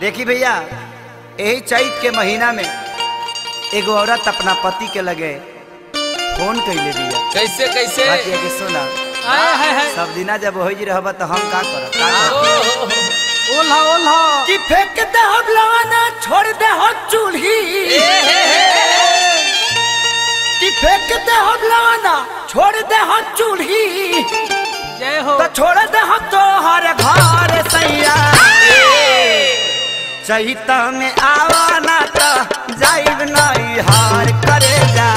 देखी भैया यही चैत के महीना में एगो औरत अपना पति के लगे फोन कैले दिया। कैसे कैसे के सुना सब दिना जब हो रहब तो हम का करब ओल्हा ओल्हा कि फेंक दे हम लवाना छोड़ दे हो चूल्ही कि फेंक दे हम लवाना छोड़ दे हो चूल्ही जय हो तो छोड़ दे हम तो हर घर सैया चैत में आवाना तो जाइब नहीं हार करे जा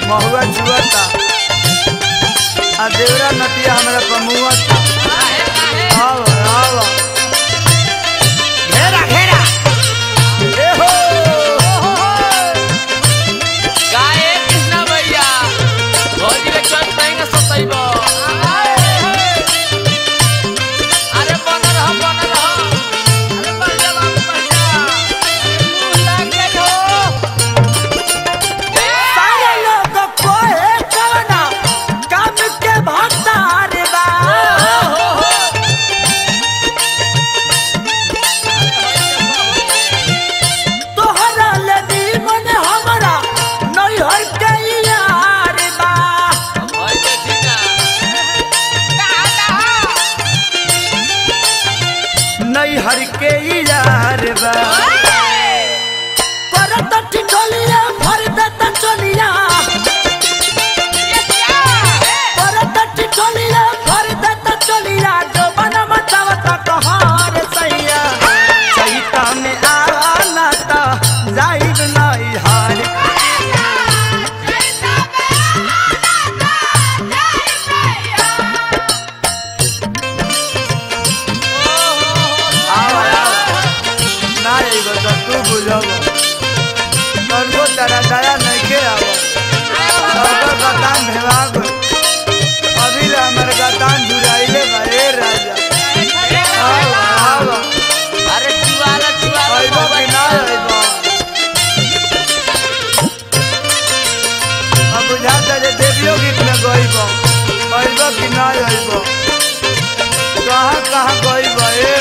महुआ जुआता आ देवरा नतिया हमरा पमुआता आओ आओ घेरा घेरा ए हो गाए कृष्णा भैया भौजी रे चल तैंगा सतैबो अरे बन रह अरे बन जा बाबू बन जा मुंह लाग गए हो सारे लोग कोए कवना काम के भतार बा तोहरा लदी मन हमरा नहीं हर के यार बा भाई देखी ना नहीं हर के यार बा करत टिटोलिया भर दत चलिया करत टिटोलिया भर दत चलिया जो बन मचावत कहार सैया चैता में आना तो जाइब नहीं हार आओ ना आइब तो तू बुझब तनको तेरा दया नहीं के आवो सबका गतान भेवा गो अभी ले हमर गतान जुराइले बारे राजा आओ आओ अरे जुआला आइबो कि ना आइबो अब बुझाता जे देवियो गीत में गइबो आइबो कि ना आइबो कहाँ कहाँ गइबो ए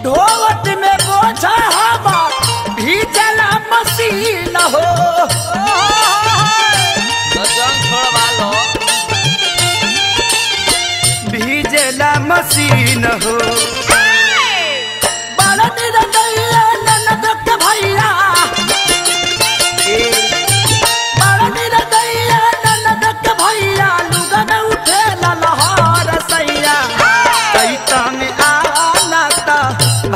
ढोवत में बोझा हवा भीजला मसीन हो तो जंग छोड़वा लो भीजला मसीन हो बड़ा निरंजया ननद के भैया बड़ा निरंजया ननद के भैया लुगा में उठे लहर सैया चैता में आना तो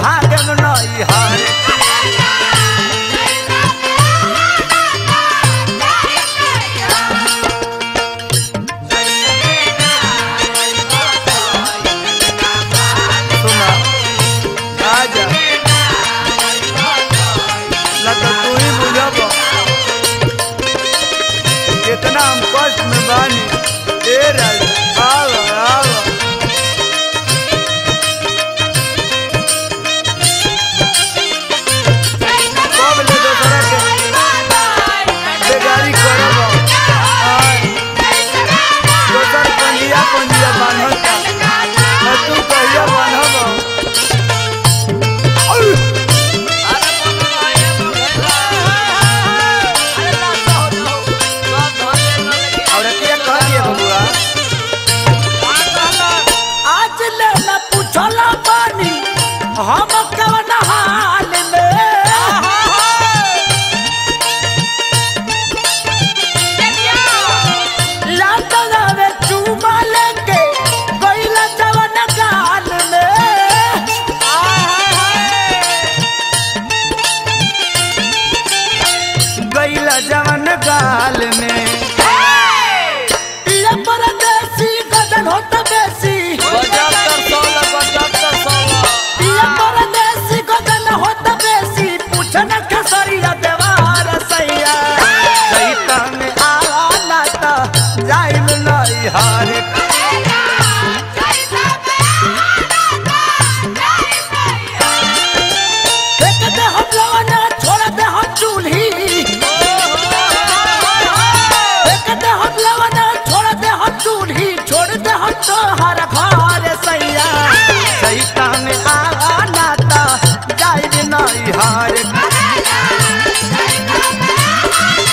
भागम नहीं हार जय दे हम तो हर घर